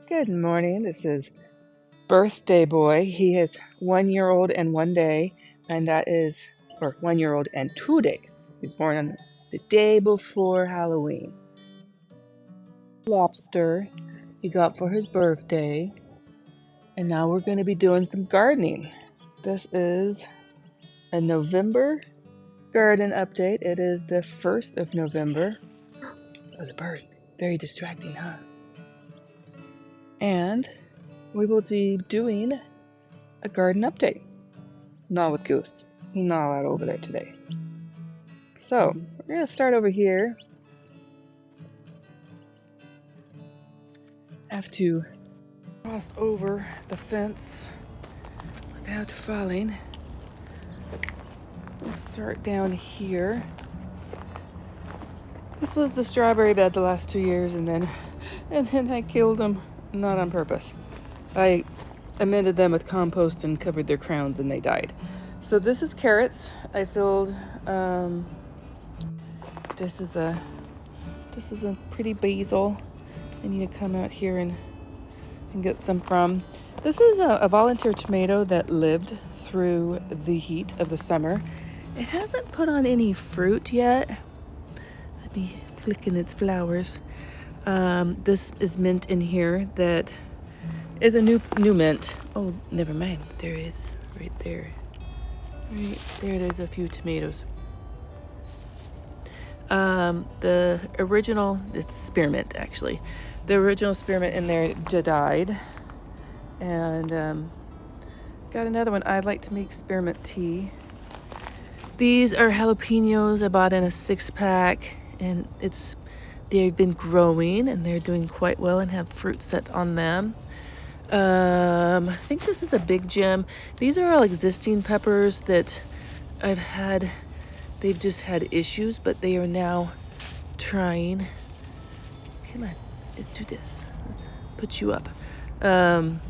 Good morning. This is Birthday Boy. He is 1 year old and 1 day, and that is, or 1 year old and 2 days. He was born on the day before Halloween. Lobster he got for his birthday, and now we're going to be doing some gardening. This is a November garden update. It is the 1st of November. That was a bird. Very distracting, huh? And we will be doing a garden update. Not with Goose. He's not allowed over there today. So, we're going to start over here. I have to cross over the fence without falling. We'll start down here. This was the strawberry bed the last 2 years, and then I killed them, not on purpose. I amended them with compost and covered their crowns, and they died. So this is carrots. I filled. This is a pretty basil. I need to come out here and get some from. This is a volunteer tomato that lived through the heat of the summer. It hasn't put on any fruit yet. I'd be flicking its flowers. This is mint in here that is a new mint. Oh, never mind. There is right there. Right there, there's a few tomatoes. The original, it's spearmint actually. The original spearmint in there died. And got another one. I'd like to make spearmint tea. These are jalapenos I bought in a 6-pack, and they've been growing and they're doing quite well and have fruit set on them. I think this is a big gem. These are all existing peppers that I've had. They've just had issues, but they are now trying. Come on, let's do this. Let's put you up. Had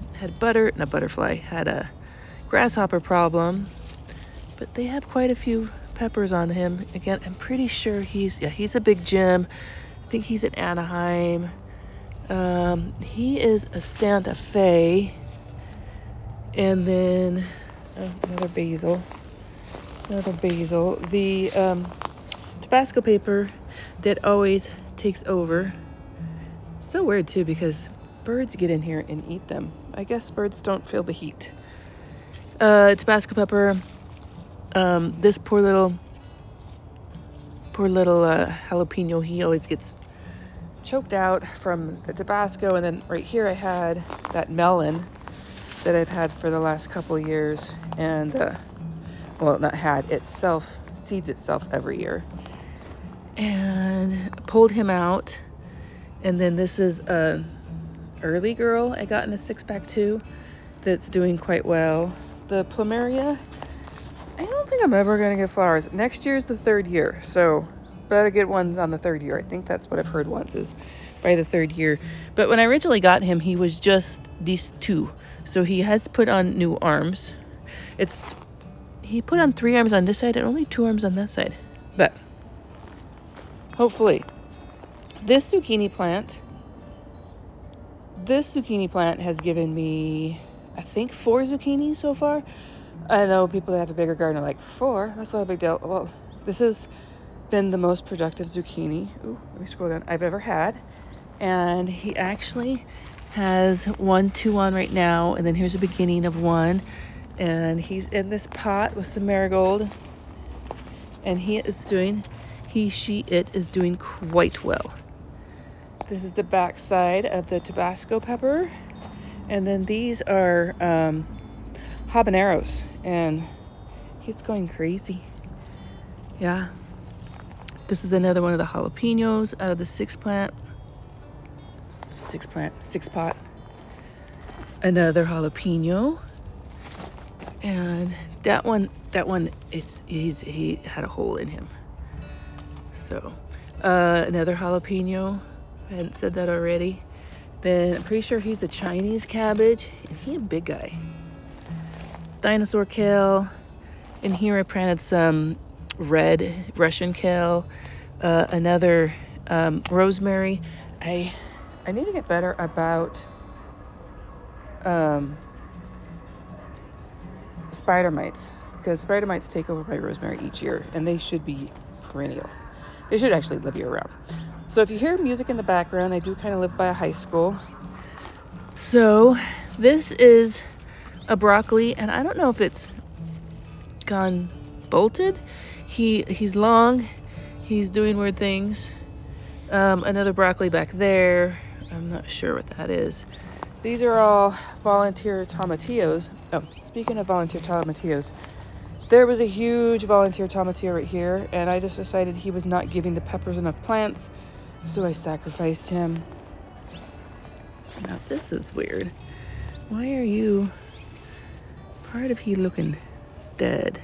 had a grasshopper problem, but they have quite a few peppers on him. Again, I'm pretty sure he's a big gem. I think he's in Anaheim. He is a Santa Fe. And then another basil. The Tabasco paper that always takes over. So weird too, because birds get in here and eat them. I guess birds don't feel the heat. Tabasco pepper. This poor little jalapeno, he always gets choked out from the Tabasco. And then right here I had that melon that I've had for the last couple of years, and seeds itself every year, and pulled him out. And then this is a early girl I got in a 6-pack too, that's doing quite well. The plumeria, I don't think I'm ever going to get flowers. Next year's the 3rd year, so better get ones on the 3rd year. I think that's what I've heard once, is by the 3rd year. But when I originally got him, he was just these 2. So he has put on new arms. He put on 3 arms on this side and only 2 arms on that side. But hopefully, this zucchini plant has given me, I think, 4 zucchini so far. I know people that have a bigger garden are like, 4? That's not a big deal. Well, this has been the most productive zucchini, let me scroll down, I've ever had. And he actually has 2 on right now, and then here's a beginning of 1. And he's in this pot with some marigold, and it is doing quite well. This is the back side of the Tabasco pepper, and then these are habaneros, and he's going crazy. Yeah, this is another one of the jalapenos out of the 6-pot. Another jalapeno. And that one, he had a hole in him. So, another jalapeno. I hadn't said that already. Then I'm pretty sure he's a Chinese cabbage, and he's a big guy. Dinosaur kale. In here I planted some red Russian kale. Another rosemary. I need to get better about spider mites, because spider mites take over my rosemary each year, and they should be perennial. They should actually live year round. So if you hear music in the background, I do kind of live by a high school. So this is a broccoli, and I don't know if it's gone bolted. He's long. He's doing weird things. Another broccoli back there. I'm not sure what that is. These are all volunteer tomatillos. Oh, speaking of volunteer tomatillos, there was a huge volunteer tomatillo right here, and I just decided he was not giving the peppers enough plants, so I sacrificed him. Now this is weird. Why are you part of he looking dead?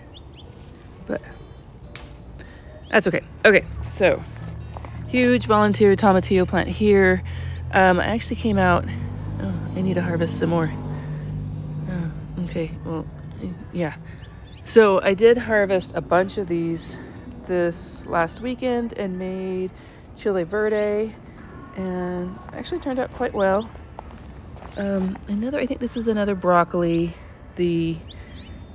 But that's okay. Okay, so huge volunteer tomatillo plant here. I actually came out. Oh, I need to harvest some more. Oh, okay, well, yeah. So I did harvest a bunch of these this last weekend and made chile verde, and actually turned out quite well. I think this is another broccoli, the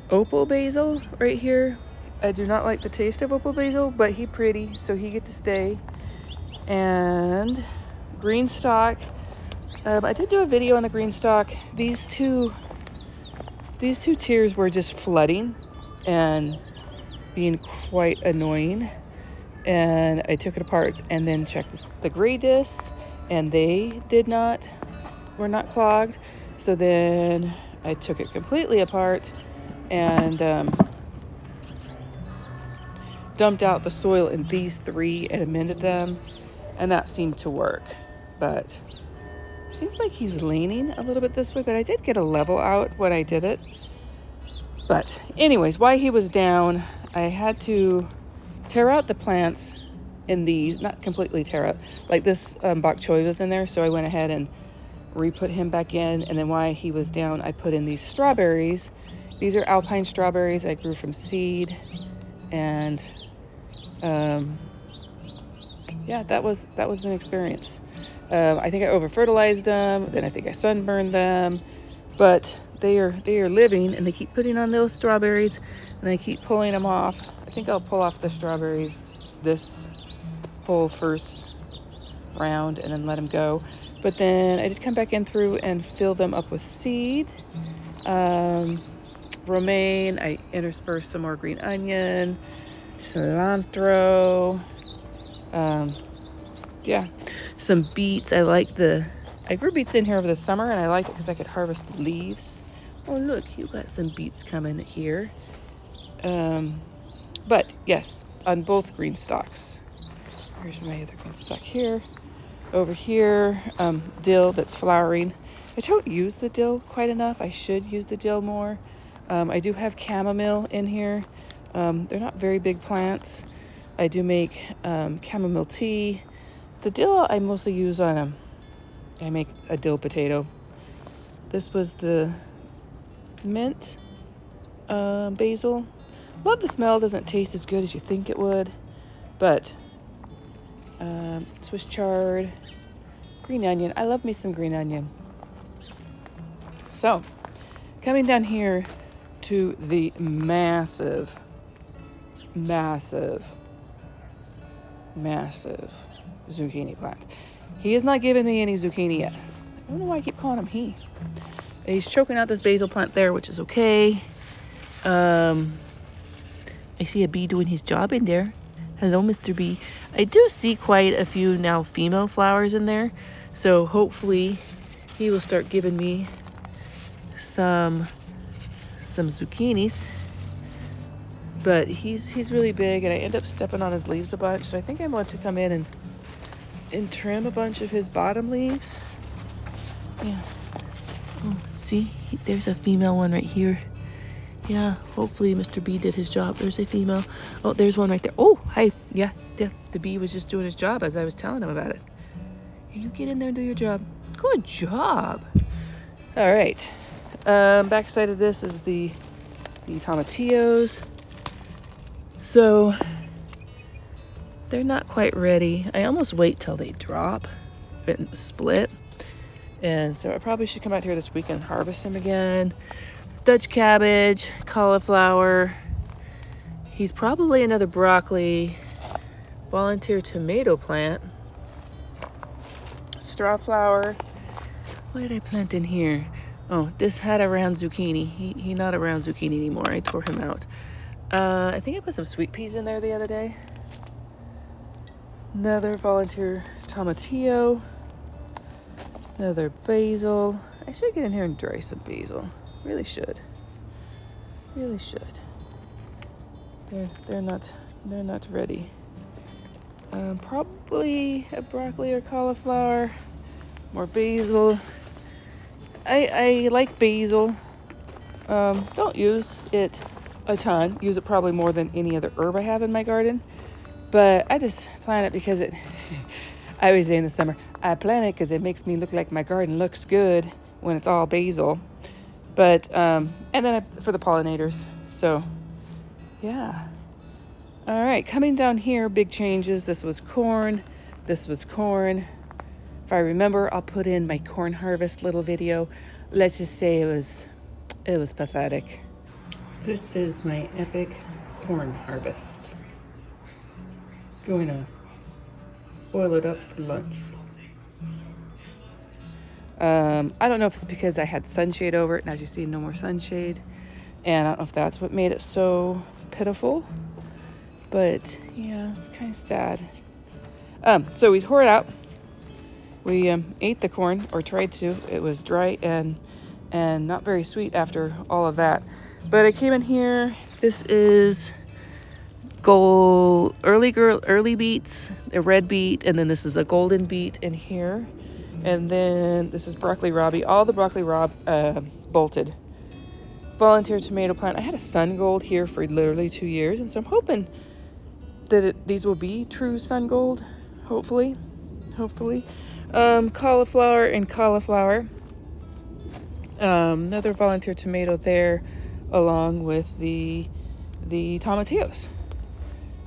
opal basil right here. I do not like the taste of opal basil, but he pretty, so he get to stay. And green stalk. I did do a video on the green stalk. These two tiers were just flooding and being quite annoying. And I took it apart and then checked the gray discs, and they were not clogged. So then I took it completely apart and dumped out the soil in these three and amended them, and that seemed to work. But seems like he's leaning a little bit this way, but I did get a level out when I did it. But anyways, while he was down, I had to tear out the plants in these, not completely tear out, like this bok choy was in there, so I went ahead and re-put him back in. And then while he was down, I put in these strawberries. These are alpine strawberries I grew from seed, and yeah, that was an experience. I think I over fertilized them, then I think I sunburned them, but they are living, and they keep putting on those strawberries, and I keep pulling them off. I think I'll pull off the strawberries this whole first round and then let them go. But then I did come back in through and fill them up with seed. Romaine, I interspersed some more green onion, cilantro, yeah, some beets. I grew beets in here over the summer, and I liked it because I could harvest the leaves. Oh, look, you got some beets coming here. But yes, on both green stalks. Here's my other green stalk here. Over here, dill that's flowering. I don't use the dill quite enough. I should use the dill more. I do have chamomile in here. They're not very big plants. I do make chamomile tea. The dill I mostly use on I make a dill potato. This was the mint basil. Love the smell. Doesn't taste as good as you think it would, but Swiss chard, green onion. I love me some green onion. So coming down here to the massive zucchini plant. He has not given me any zucchini yet. I don't know why I keep calling him he. He's choking out this basil plant there, which is okay. I see a bee doing his job in there. Hello, Mr. Bee. I do see quite a few now female flowers in there, so hopefully he will start giving me some zucchinis. But he's really big, and I end up stepping on his leaves a bunch, so I think I'm going to come in and trim a bunch of his bottom leaves. Yeah. Oh, see, there's a female one right here. Yeah, hopefully Mr. B did his job. There's a female. Oh, there's one right there. Oh, hi. Yeah, the bee was just doing his job as I was telling him about it. Hey, you get in there and do your job. Good job. All right. Backside of this is the tomatillos. So they're not quite ready. I almost wait till they drop and split. And so I probably should come out here this weekend and harvest him again. Dutch cabbage, cauliflower. He's probably another broccoli, volunteer tomato plant, straw flower. What did I plant in here? Oh, this had a round zucchini. He not a round zucchini anymore. I tore him out. I think I put some sweet peas in there the other day. Another volunteer tomatillo. Another basil. I should get in here and dry some basil. Really should. Really should. They're not ready. Probably a broccoli or cauliflower. More basil. I like basil. Don't use it a ton. Use it probably more than any other herb I have in my garden. But I just plant it because it, I always say in the summer, I plant it because it makes me look like my garden looks good when it's all basil. But, and then for the pollinators. So, yeah. All right, coming down here, big changes. This was corn. This was corn. If I remember, I'll put in my corn harvest little video. Let's just say it was pathetic. This is my epic corn harvest. Going to boil it up for lunch. I don't know if it's because I had sunshade over it, and as you see, no more sunshade. And I don't know if that's what made it so pitiful. But yeah, it's kind of sad. So we tore it out. We ate the corn, or tried to. It was dry and not very sweet after all of that. But I came in here. This is early beets, a red beet, and then this is a golden beet in here. And then this is broccoli rabi. All the broccoli bolted. Volunteer tomato plant. I had a sun gold here for literally 2 years, and so I'm hoping that these will be true sun gold. Hopefully. Cauliflower and cauliflower. Another volunteer tomato there, along with the tomatillos.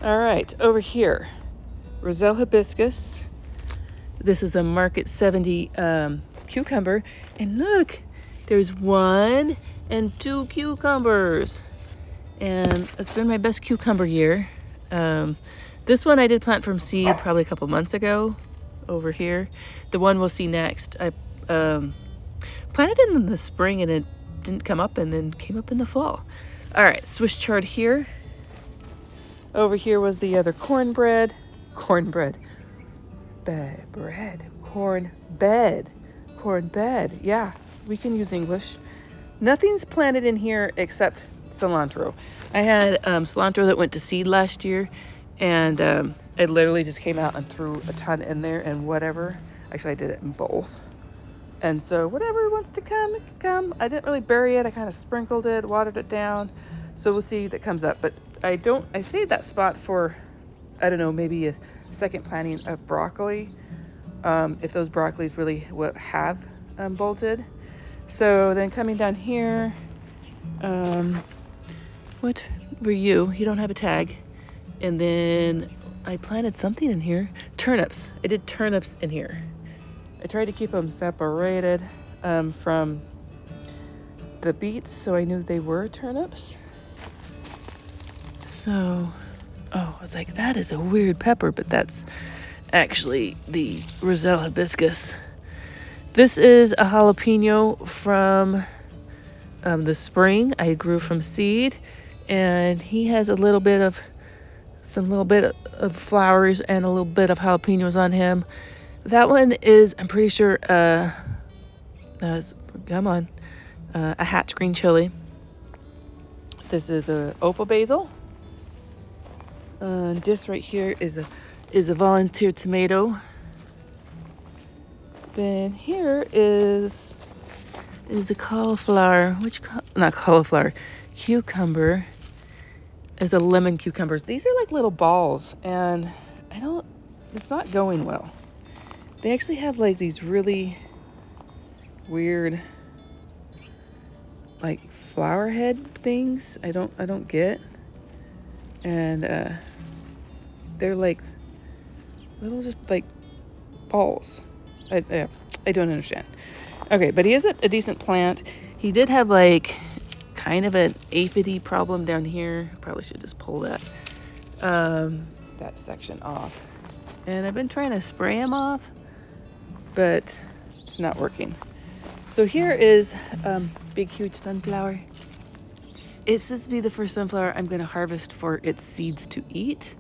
All right, over here, Roselle hibiscus. This is a Market 70 cucumber, and look, there's 1 and 2 cucumbers, and it's been my best cucumber year. This one I did plant from seed probably a couple months ago. Over here, the one we'll see next, I planted it in the spring and it didn't come up, and then came up in the fall. All right, Swiss chard here. Over here was the other cornbed. Yeah, we can use English. Nothing's planted in here except cilantro. I had cilantro that went to seed last year, and it literally just came out and threw a ton in there, and whatever. Actually, I did it in both. And so whatever wants to come, it can come. I didn't really bury it. I kind of sprinkled it, watered it down. So we'll see that comes up. But I saved that spot for, I don't know, maybe a second planting of broccoli. If those broccolis really have bolted. So then coming down here, what were you? You don't have a tag. And then I planted something in here. Turnips. I did turnips in here. I tried to keep them separated from the beets, so I knew they were turnips. So, I was like, that is a weird pepper, but that's actually the Roselle hibiscus. This is a jalapeno from the spring. I grew from seed, and he has a little bit of flowers and a little bit of jalapenos on him. That one is, I'm pretty sure, a hatch green chili. This is a opal basil. This right here is a volunteer tomato. Then here is a cauliflower. Cucumber. There's a lemon cucumbers. These are like little balls, and it's not going well. They actually have like these really weird like flower head things. I don't get. And they're like little, just like balls. I don't understand. Okay, but he is a decent plant. He did have like kind of an aphidy problem down here. Probably should just pull that section off. And I've been trying to spray him off, but it's not working. So here is big, huge sunflower. It's supposed to be the first sunflower I'm going to harvest for its seeds to eat.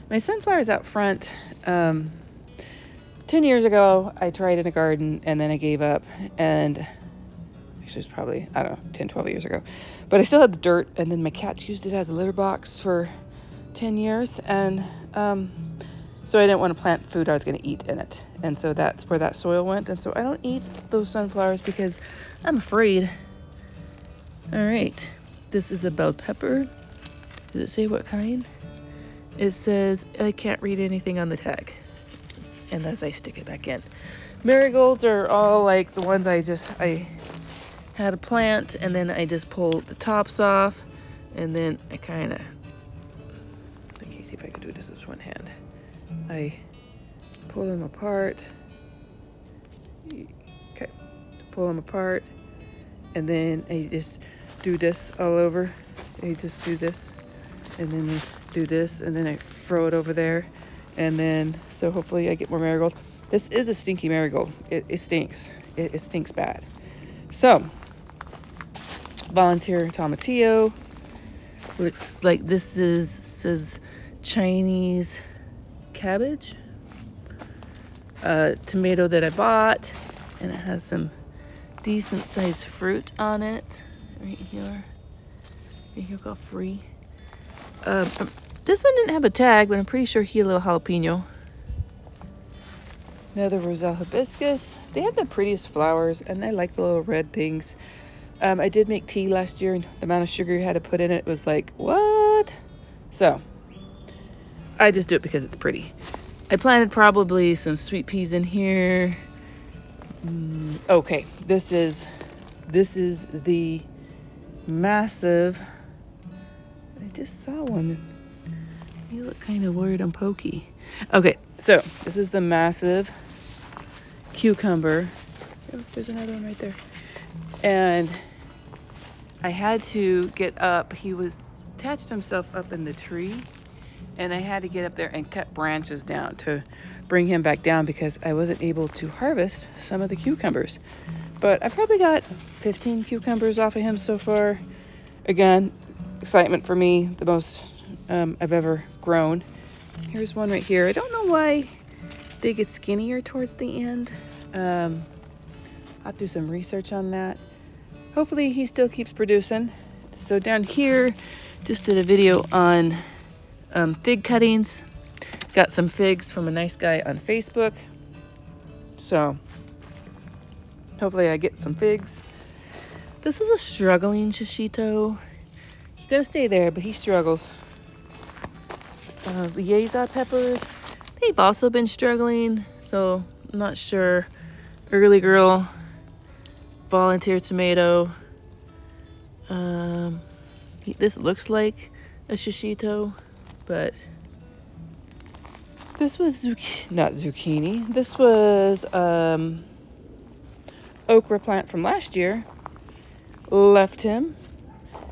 My sunflower's out front. 10 years ago, I tried in a garden and then I gave up. And actually, it was probably, I don't know, 10, 12 years ago. But I still had the dirt, and then my cats used it as a litter box for 10 years. And so I didn't want to plant food I was going to eat in it. And so that's where that soil went. And so I don't eat those sunflowers because I'm afraid. All right. This is a bell pepper. Does it say what kind? It says, I can't read anything on the tag. And as I stick it back in. Marigolds are all like the ones I had a plant, and then I just pulled the tops off, and then I kind of, let me see if I can do this with one hand. I pull them apart. Okay, pull them apart, and then I just do this all over. I just do this, and then I do this, and then I throw it over there, and then so hopefully I get more marigold. This is a stinky marigold. It stinks. It stinks bad. So, volunteer tomatillo. Looks like this says Chinese cabbage. Tomato that I bought, and it has some decent sized fruit on it. Right here. Right here, got free. This one didn't have a tag, but I'm pretty sure Gila jalapeno. Another Roselle hibiscus. They have the prettiest flowers, and I like the little red things. I did make tea last year, and the amount of sugar you had to put in it was like, what? So, I just do it because it's pretty. I planted probably some sweet peas in here. Okay, this is the massive. I just saw one. You look kind of weird and pokey. Okay, so this is the massive cucumber. Oh, there's another one right there. And I had to get up. He was attached himself up in the tree, and I had to get up there and cut branches down to bring him back down because I wasn't able to harvest some of the cucumbers. But I probably got 15 cucumbers off of him so far. Again, excitement for me, the most I've ever grown. Here's one right here. I don't know why they get skinnier towards the end. I'll do some research on that. Hopefully he still keeps producing. So down here, just did a video on fig cuttings. Got some figs from a nice guy on Facebook. So hopefully I get some figs. This is a struggling shishito. He's gonna stay there, but he struggles. Liaison peppers, they've also been struggling, so I'm not sure. Early girl, volunteer tomato. This looks like a shishito, but this was not zucchini. This was okra plant from last year. Left him,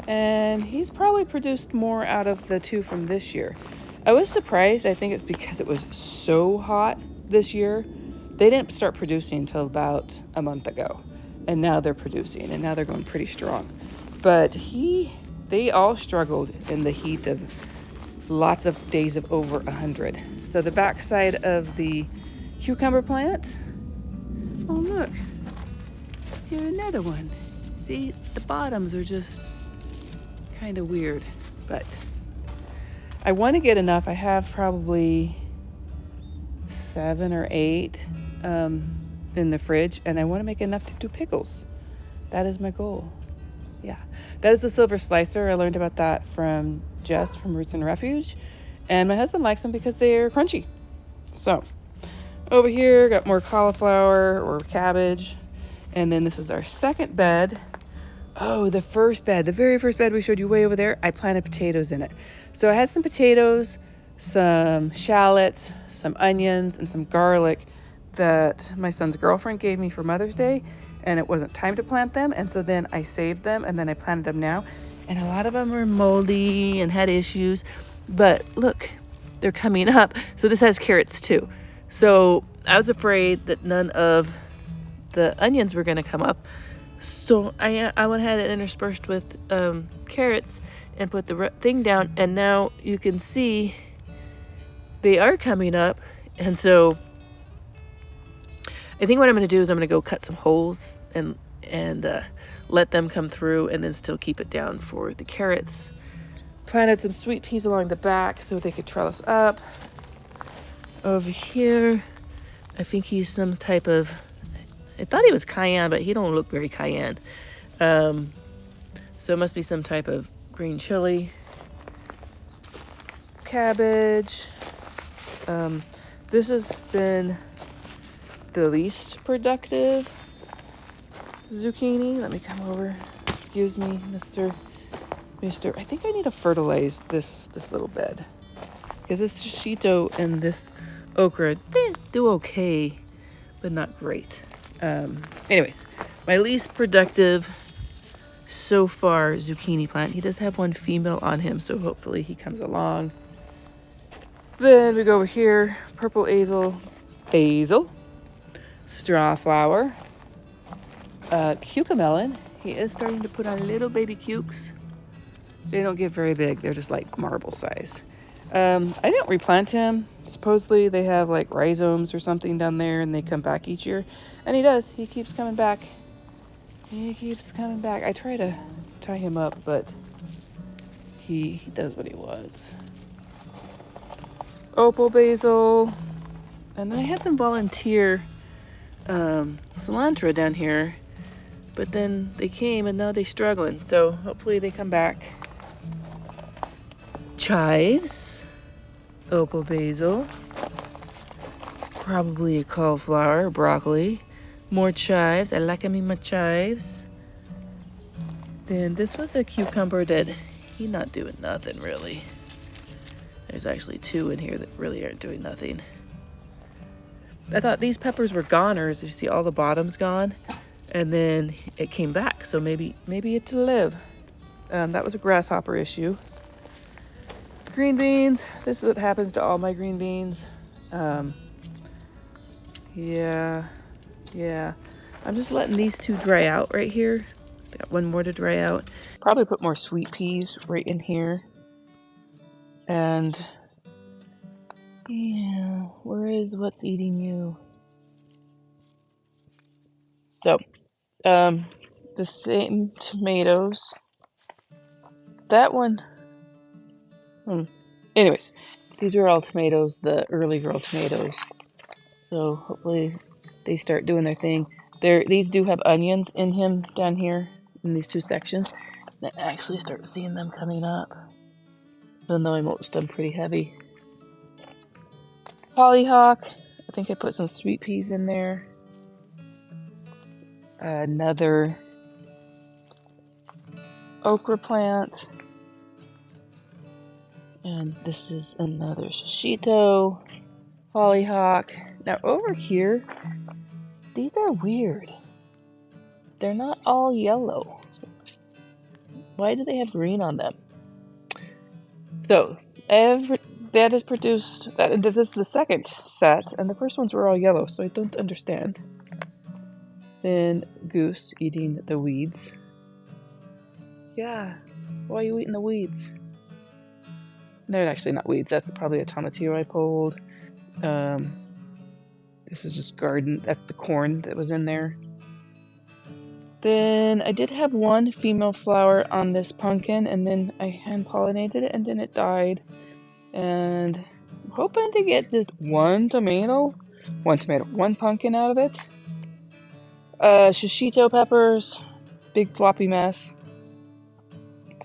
and he's probably produced more out of the two from this year. I was surprised. I think it's because it was so hot this year. They didn't start producing until about a month ago, and now they're producing, and now they're going pretty strong. But they all struggled in the heat of lots of days of over 100. So the backside of the cucumber plant. Oh look, here's another one. See, the bottoms are just kind of weird, but I want to get enough. I have probably 7 or 8 in the fridge, and I want to make enough to do pickles. That is my goal. Yeah, that is the silver slicer. I learned about that from Jess from Roots and Refuge, and my husband likes them because they're crunchy. So over here, got more cauliflower or cabbage, and then this is our second bed. Oh, the first bed, the very first bed we showed you way over there, I planted potatoes in it. So I had some potatoes, some shallots, some onions, and some garlic that my son's girlfriend gave me for Mother's Day, and it wasn't time to plant them. And so then I saved them, and then I planted them now. And a lot of them were moldy and had issues. But look, they're coming up. So this has carrots too. So I was afraid that none of the onions were going to come up. So I went ahead and interspersed with carrots and put the thing down. And now you can see they are coming up. And so I think what I'm going to do is I'm going to go cut some holes and let them come through, and then still keep it down for the carrots. Planted some sweet peas along the back so they could trellis up. Over here, I think he's some type of, I thought he was cayenne, but he don't look very cayenne. So it must be some type of green chili. Cabbage. This has been the least productive zucchini. Let me come over. Excuse me, Mr. I think I need to fertilize this little bed, because this shishito and this okra do okay, but not great. Anyways, my least productive so far zucchini plant. He does have one female on him, so hopefully he comes along. Then we go over here, purple basil, straw flower, cucamelon. He is starting to put on little baby cukes. They don't get very big. They're just like marble size. I didn't replant him. Supposedly they have like rhizomes or something down there, and they come back each year. And he does. He keeps coming back. He keeps coming back. I try to tie him up, but he does what he wants. Opal basil. And then I had some volunteer cilantro down here, but then they came and now they're struggling. So hopefully they come back. Chives, opal basil, probably a cauliflower, broccoli, more chives. I like them in my chives. Then this was a cucumber that he's not doing nothing really. There's actually two in here that really aren't doing nothing. I thought these peppers were goners. You see all the bottom's gone, and then it came back. So maybe it's a live. That was a grasshopper issue. Green beans. This is what happens to all my green beans. Yeah. I'm just letting these two dry out right here. Got one more to dry out. Probably put more sweet peas right in here. And yeah, where is what's eating you? So, the same tomatoes. That one. Anyways, these are all tomatoes, the early girl tomatoes. So hopefully they start doing their thing. These do have onions in him down here in these two sections. I actually start seeing them coming up, even though I mulched them pretty heavy. Hollyhock. I think I put some sweet peas in there. Another okra plant. And this is another shishito, hollyhock. Now over here, these are weird. They're not all yellow. Why do they have green on them? So that is produced. This is the second set, and the first ones were all yellow, so I don't understand. Then goose eating the weeds. Yeah, why are you eating the weeds? No, actually not weeds. That's probably a tomatillo I pulled. This is just garden. That's the corn that was in there. Then I did have one female flower on this pumpkin, and then I hand pollinated it, and then it died. And I'm hoping to get just one pumpkin out of it. Shishito peppers, big floppy mess.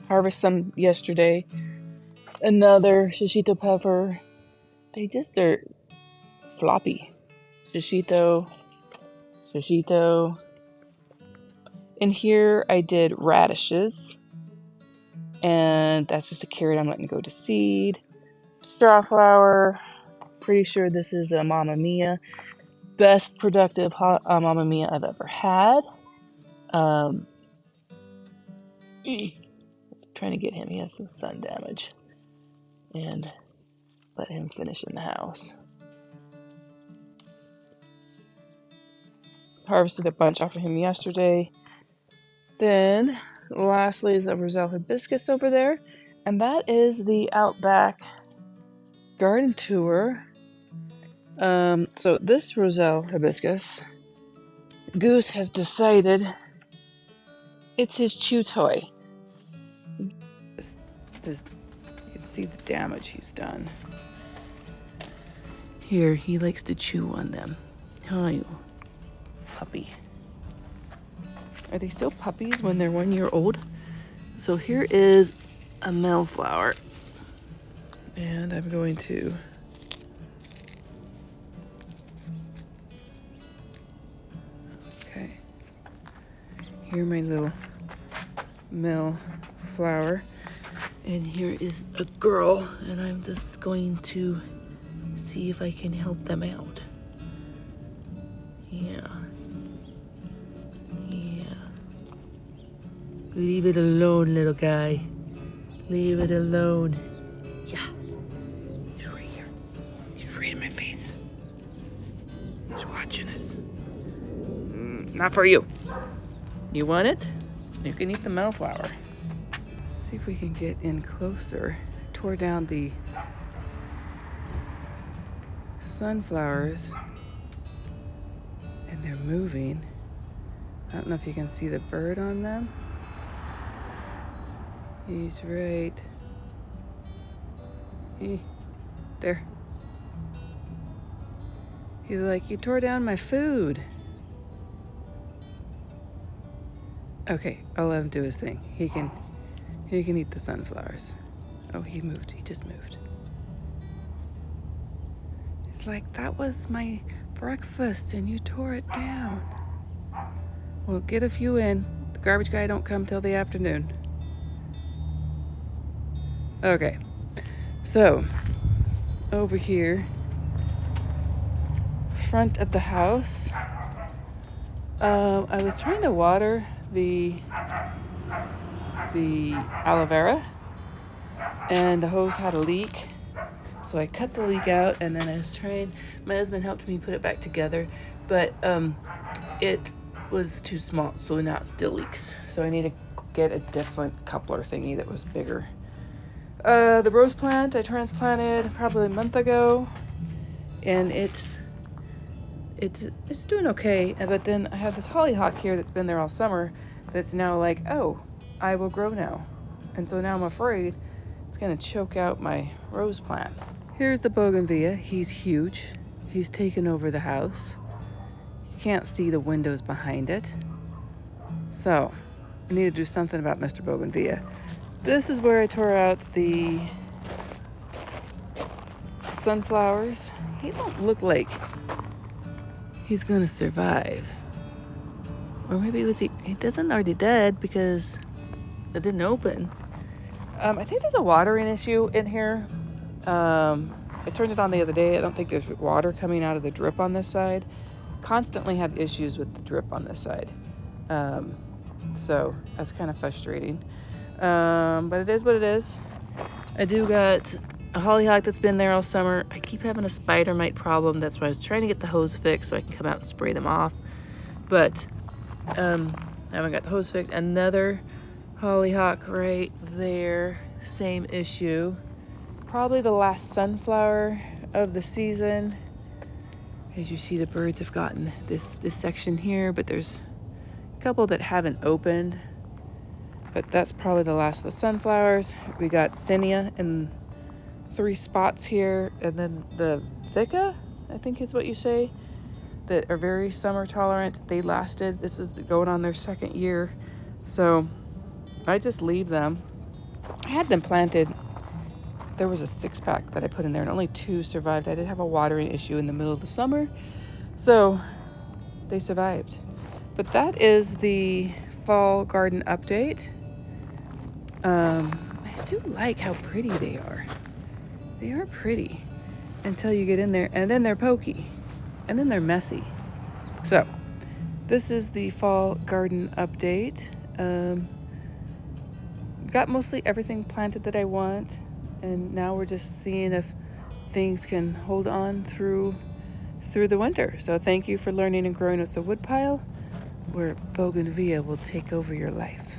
Harvest some yesterday. Another shishito pepper. They just are floppy. Shishito. In here I did radishes, and that's just a carrot I'm letting go to seed. Straw flower. Pretty sure this is a Mamma Mia. best productive Mamma Mia I've ever had. Trying to get him. He has some sun damage. And let him finish in the house. Harvested a bunch off of him yesterday. Then, lastly, is a Roselle hibiscus over there. And that is the Outback garden tour. So this Roselle hibiscus, Goose has decided it's his chew toy. You can see the damage he's done. Here, he likes to chew on them. Hi, puppy. Are they still puppies when they're 1 year old? So here is a Melflower. And I'm going to here my little Melflower. And here is a girl, and I'm just going to see if I can help them out. Yeah. Leave it alone, little guy. Leave it alone. Yeah. He's right here. He's right in my face. He's watching us. Not for you. You want it? You can eat the Melflower. See if we can get in closer. I tore down the sunflowers and they're moving. I don't know if you can see the bird on them. He's right there. He's like, you tore down my food. Okay, I'll let him do his thing. He can eat the sunflowers. Oh, he moved. He just moved. It's like, that was my breakfast and you tore it down. Well, get a few in. The garbage guy don't come till the afternoon. Okay, so over here, front of the house, I was trying to water the aloe vera, and the hose had a leak, so I cut the leak out, and then I was trying. My husband helped me put it back together, but it was too small, so now it still leaks. So I need to get a different coupler thingy that was bigger. The rose plant I transplanted probably a month ago, and it's doing okay. But then I have this hollyhock here that's been there all summer that's now like, oh, I will grow now. And so now I'm afraid it's gonna choke out my rose plant. Here's the bougainvillea. He's huge. He's taken over the house. You can't see the windows behind it. So I need to do something about Mr. Bougainvillea. This is where I tore out the sunflowers. He don't look like he's gonna survive. Or maybe he doesn't already dead because it didn't open. I think there's a watering issue in here. I turned it on the other day. I don't think there's water coming out of the drip on this side. Constantly had issues with the drip on this side. So that's kind of frustrating. But it is what it is. I do got a hollyhock that's been there all summer. I keep having a spider mite problem. That's why I was trying to get the hose fixed so I can come out and spray them off. But I haven't got the hose fixed. Another hollyhock right there. Same issue. Probably the last sunflower of the season. As you see, the birds have gotten this section here, but there's a couple that haven't opened. But that's probably the last of the sunflowers. We got zinnia in 3 spots here, and then the Vika, I think is what you say, that are very summer tolerant. They lasted. This is going on their 2nd year, so I just leave them. I had them planted. There was a 6-pack that I put in there, and only 2 survived. I did have a watering issue in the middle of the summer, so they survived. But that is the fall garden update. I do like how pretty they are. They are pretty until you get in there, and then they're pokey. and then they're messy. So this is the fall garden update. Got mostly everything planted that I want, and now we're just seeing if things can hold on through the winter. So thank you for learning and growing with the Woodpile, where bougainvillea will take over your life.